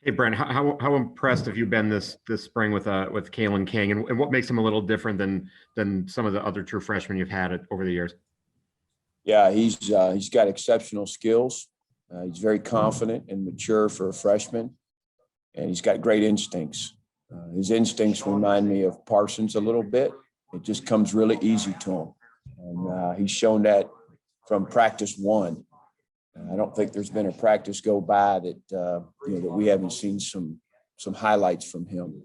Hey Brent, how impressed have you been this spring with Kaelin King, and what makes him a little different than some of the other true freshmen you've had over the years? Yeah, he's got exceptional skills. He's very confident and mature for a freshman, and he's got great instincts. His instincts remind me of Parsons a little bit. It just comes really easy to him, and he's shown that from practice one. I don't think there's been a practice go by that that we haven't seen some highlights from him.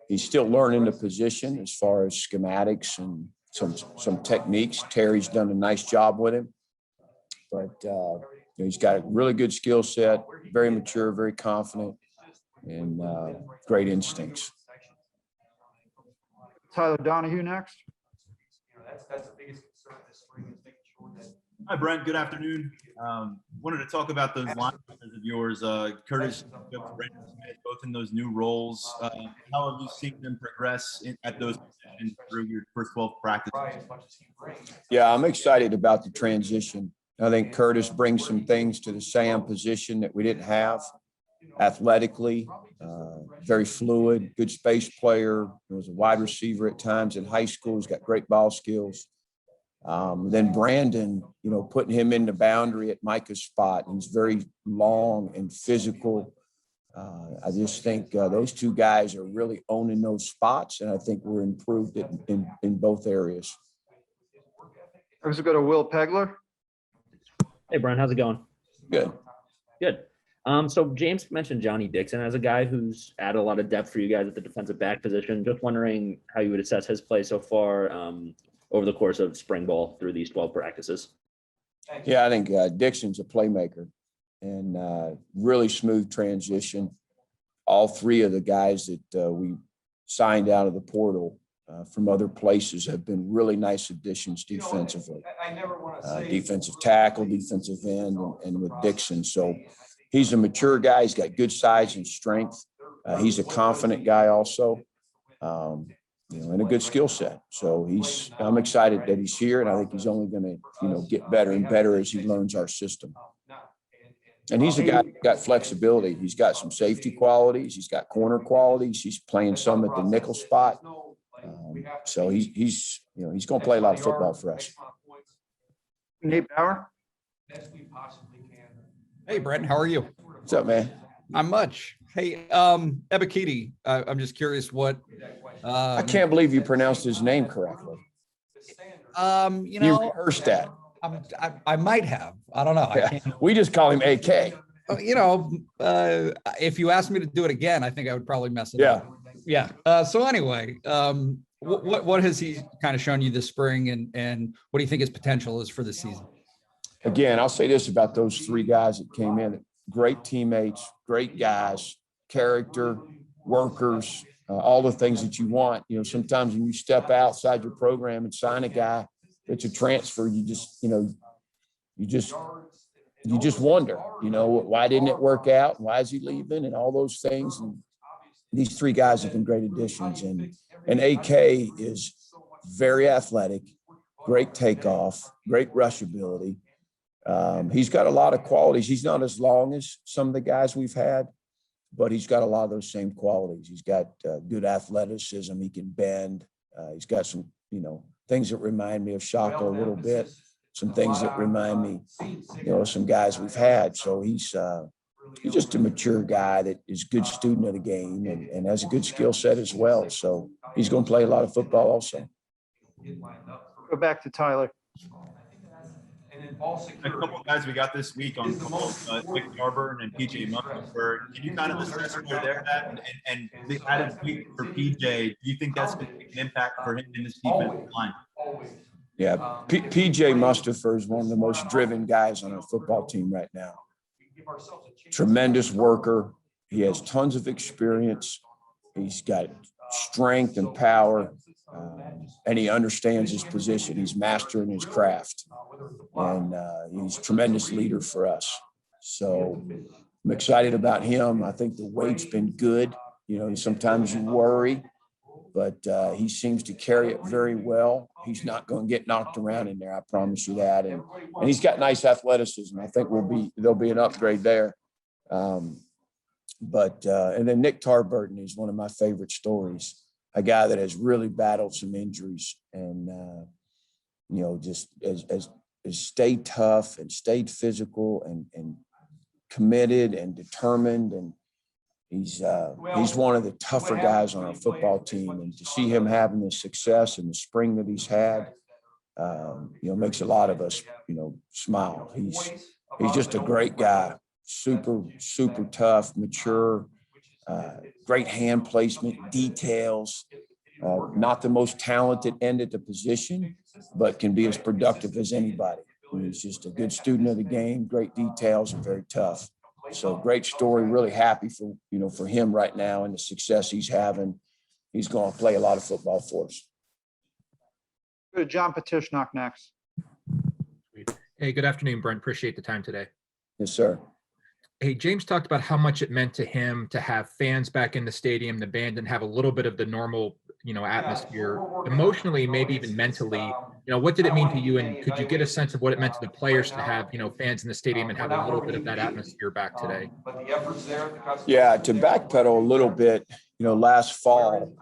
He's still learning the position as far as schematics and some techniques. Terry's done a nice job with him, but he's got a really good skill set, very mature, very confident, and great instincts. Tyler Donahue next. That's the biggest concern this spring is making sure that. Hi, Brent. Good afternoon. Wanted to talk about those linebackers of yours, Curtis and Brent Smith, both in those new roles. How have you seen them progress at those positions through your first 12 practices? Yeah, I'm excited about the transition. I think Curtis brings some things to the Sam position that we didn't have. Athletically, very fluid, good space player. He was a wide receiver at times in high school. He's got great ball skills. Then Brandon, putting him in the boundary at Micah's spot. He's very long and physical. I just think those two guys are really owning those spots, and I think we're improved in both areas. Let's go to Will Pegler. Hey, Brent, how's it going? Good. Good. So James mentioned Johnny Dixon as a guy who's added a lot of depth for you guys at the defensive back position. Just wondering how you would assess his play so far over the course of spring ball through these 12 practices. Yeah, I think Dixon's a playmaker and really smooth transition. All three of the guys that we signed out of the portal from other places have been really nice additions defensively. Defensive tackle, defensive end, and with Dixon. So he's a mature guy. He's got good size and strength. He's a confident guy also. And a good skill set. So I'm excited that he's here, and I think he's only going to, get better and better as he learns our system. And he's a guy who's got flexibility. He's got some safety qualities. He's got corner qualities. He's playing some at the nickel spot. So he's going to play a lot of football for us. Nate Bauer. Hey, Brent, how are you? What's up, man? Not much. Hey, Ebikidi, I'm just curious what. I can't believe you pronounced his name correctly. You rehearsed that. I might have. I don't know. Yeah. We just call him AK. If you asked me to do it again, I think I would probably mess it up. Yeah. So anyway, what has he kind of shown you this spring, and what do you think his potential is for the season? Again, I'll say this about those three guys that came in: great teammates, great guys, character, workers. All the things that you want. Sometimes when you step outside your program and sign a guy that's a transfer, you just wonder, why didn't it work out? Why is he leaving? And all those things. And these three guys have been great additions. And AK is very athletic, great takeoff, great rush ability. He's got a lot of qualities. He's not as long as some of the guys we've had, but he's got a lot of those same qualities. He's got good athleticism. He can bend. He's got some, things that remind me of Shaka a little bit. Some things that remind me, of some guys we've had. So he's just a mature guy that is a good student of the game and has a good skill set as well. So he's going to play a lot of football also. Go back to Tyler. A couple of guys we got this week on Nick Barber and PJ Muffin. Can you kind of assess where they're at? And the added week for PJ, do you think that's going to make an impact for him in this defensive line? Yeah, PJ Mustafer is one of the most driven guys on our football team right now. Tremendous worker. He has tons of experience. He's got strength and power. And he understands his position. He's mastering his craft, and he's a tremendous leader for us. So I'm excited about him. I think the weight's been good. Sometimes you worry, but he seems to carry it very well. He's not going to get knocked around in there. I promise you that. And he's got nice athleticism. I think there'll be an upgrade there. But and then Nick Tarburton is one of my favorite stories. A guy that has really battled some injuries and just as stayed tough and stayed physical and committed and determined, and he's one of the tougher guys on our football team. And to see him having the success and the spring that he's had, makes a lot of us, smile. He's just a great guy, super tough, mature, great hand placement, details, not the most talented end at the position, but can be as productive as anybody. He's just a good student of the game, great details, and very tough. So great story, really happy for him right now and the success he's having. He's going to play a lot of football for us. Go to John Petishnock next. Hey, good afternoon, Brent. Appreciate the time today. Yes, sir. Hey, James talked about how much it meant to him to have fans back in the stadium, the band, and have a little bit of the normal, atmosphere, emotionally, maybe even mentally. What did it mean to you? And could you get a sense of what it meant to the players to have, fans in the stadium and have a little bit of that atmosphere back today? Yeah, to backpedal a little bit, last fall,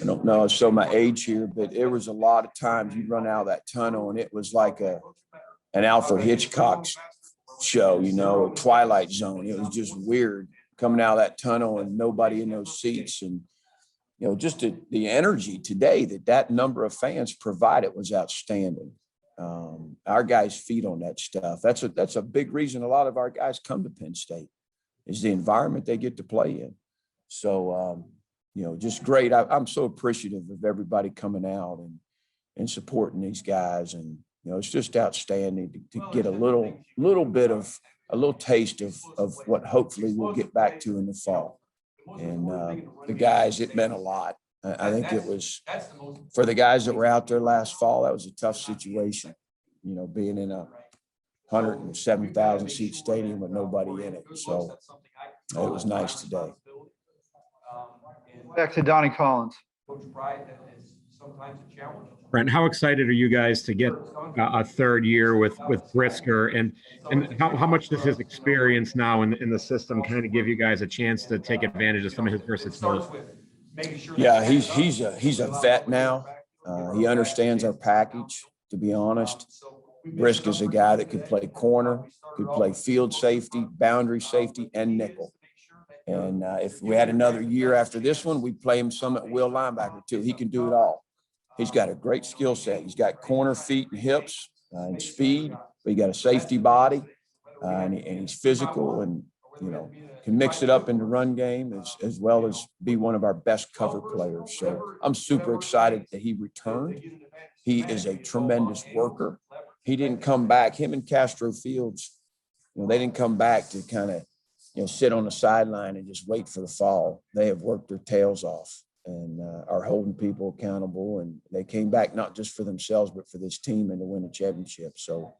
I don't know, show my age here, but there was a lot of times you run out of that tunnel and it was like an Alfred Hitchcock show, a Twilight Zone. It was just weird coming out of that tunnel and nobody in those seats. And, just the energy today that number of fans provided was outstanding. Our guys feed on that stuff. That's a big reason a lot of our guys come to Penn State is the environment they get to play in. So, just great. I'm so appreciative of everybody coming out and supporting these guys. And, it's just outstanding to get a little taste of what hopefully we'll get back to in the fall. And the guys, it meant a lot. I think it was for the guys that were out there last fall, that was a tough situation, being in a 107,000 seat stadium with nobody in it. So it was nice today. Back to Donnie Collins. Brent, how excited are you guys to get a third year with Brisker, and how much does his experience now in the system kind of give you guys a chance to take advantage of some of his versatility? Yeah, he's a vet now. He understands our package, to be honest. Brisker's a guy that could play corner, could play field safety, boundary safety, and nickel. And if we had another year after this one, we'd play him some at will linebacker too. He can do it all. He's got a great skill set. He's got corner, feet, and hips and speed, but he got a safety body, and he's physical and, can mix it up in the run game as well as be one of our best cover players. So I'm super excited that he returned. He is a tremendous worker. He didn't come back. Him and Castro Fields, they didn't come back to kind of, sit on the sideline and just wait for the fall. They have worked their tails off and are holding people accountable. And they came back not just for themselves, but for this team and to win a championship. So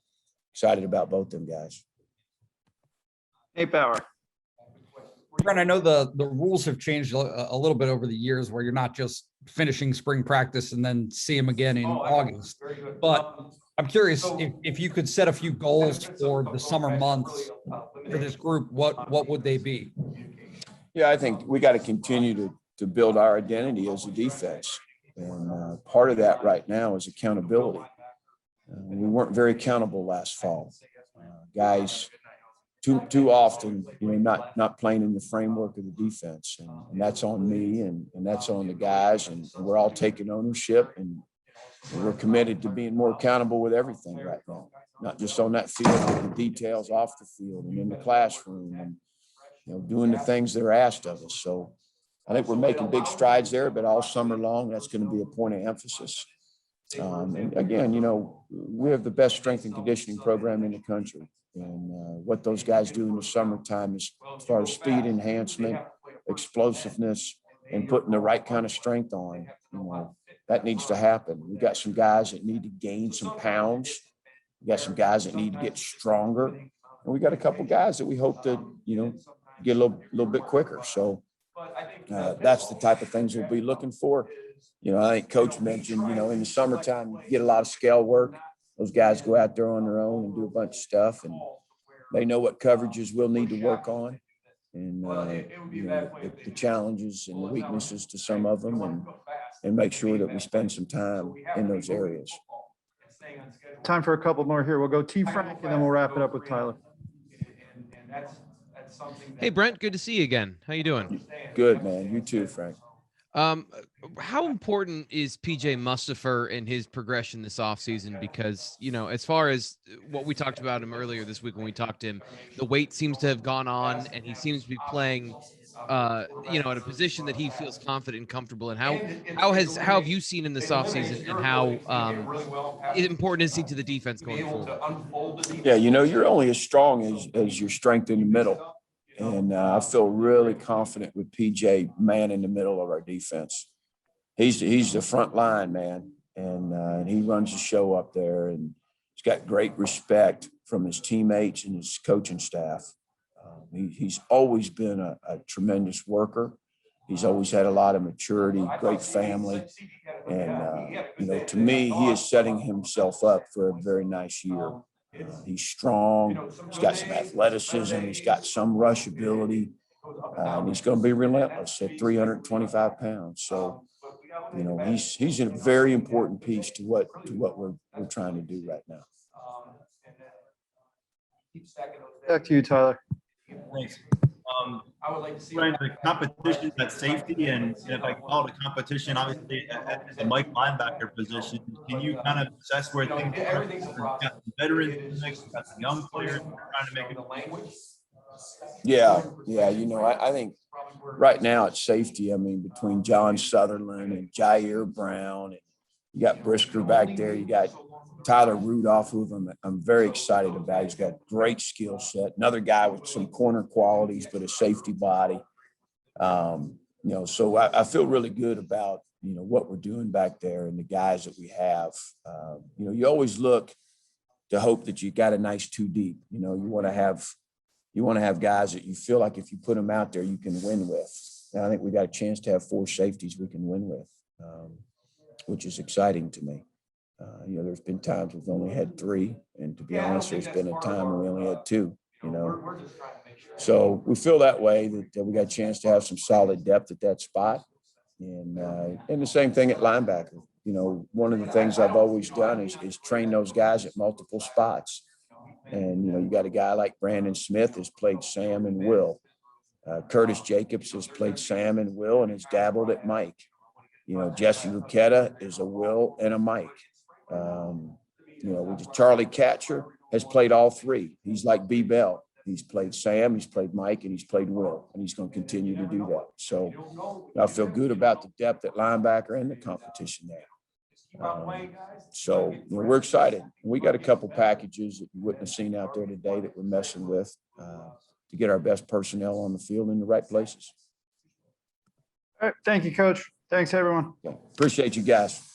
excited about both them guys. Nate Bauer. Brent, I know the rules have changed a little bit over the years where you're not just finishing spring practice and then see them again in August. But I'm curious if you could set a few goals for the summer months for this group, what would they be? Yeah, I think we got to continue to build our identity as a defense. And part of that right now is accountability. We weren't very accountable last fall. Guys too often, not playing in the framework of the defense. And that's on me and that's on the guys. And we're all taking ownership and we're committed to being more accountable with everything right now, not just on that field, but the details off the field and in the classroom and, doing the things that are asked of us. So I think we're making big strides there, but all summer long, that's going to be a point of emphasis. And again, we have the best strength and conditioning program in the country. And what those guys do in the summertime as far as speed enhancement, explosiveness, and putting the right kind of strength on, that needs to happen. We've got some guys that need to gain some pounds. We got some guys that need to get stronger. And we got a couple guys that we hope to, get a little bit quicker. So that's the type of things we'll be looking for. I think Coach mentioned, in the summertime, you get a lot of scale work. Those guys go out there on their own and do a bunch of stuff, and they know what coverages we'll need to work on. and you know, the challenges and the weaknesses to some of them, and make sure that we spend some time in those areas. Time for a couple more here. We'll go T Frank and then we'll wrap it up with Tyler. Hey, Brent, good to see you again. How you doing? Good, man. You too, Frank. How important is PJ Mustafer and his progression this offseason? Because, you know, as far as what we talked about him earlier this week when we talked to him, the weight seems to have gone on and he seems to be playing, you know, at a position that he feels confident and comfortable in. How have you seen in this offseason, and how important is he to the defense going forward? Yeah, you know, you're only as strong as your strength in the middle. And I feel really confident with PJ, man, in the middle of our defense. He's the front line, man, and he runs the show up there, and he's got great respect from his teammates and his coaching staff. He's always been a tremendous worker. He's always had a lot of maturity, great family, and you know, to me, he is setting himself up for a very nice year. He's strong. He's got some athleticism. He's got some rush ability. And he's going to be relentless at 325 pounds. So, you know, he's a very important piece to what we're trying to do right now. Back to you, Tyler. Thanks. I would like to see the competition at safety, and if I call it a competition, obviously at the Mike linebacker position, can you kind of assess where things are? You've got some veterans in the mix, you've got some young players trying to make it language. Yeah. You know, I think right now at safety, I mean, between John Sutherland and Jair Brown, and you got Brisker back there, you got Tyler Rudolph, who I'm very excited about. He's got great skill set. Another guy with some corner qualities, but a safety body. You know, so I feel really good about, you know, what we're doing back there and the guys that we have. You know, you always look to hope that you got a nice two deep. You know, you want to have guys that you feel like if you put them out there, you can win with. And I think we got a chance to have 4 safeties we can win with, which is exciting to me. You know, there's been times we've only had 3, and to be honest, there's been a time when we only had 2, you know. So we feel that way, that we got a chance to have some solid depth at that spot. And the same thing at linebacker. You know, one of the things I've always done is train those guys at multiple spots. And, you know, you got a guy like Brandon Smith has played Sam and Will. Curtis Jacobs has played Sam and Will and has dabbled at Mike. You know, Jesse Lucetta is a Will and a Mike. You know, Charlie Catcher has played all 3. He's like B. Bell. He's played Sam, he's played Mike, and he's played Will, and he's going to continue to do that. So I feel good about the depth at linebacker and the competition there. So you know, we're excited. We got a couple packages that you wouldn't have seen out there today that we're messing with to get our best personnel on the field in the right places. All right. Thank you, Coach. Thanks, everyone. So, appreciate you guys.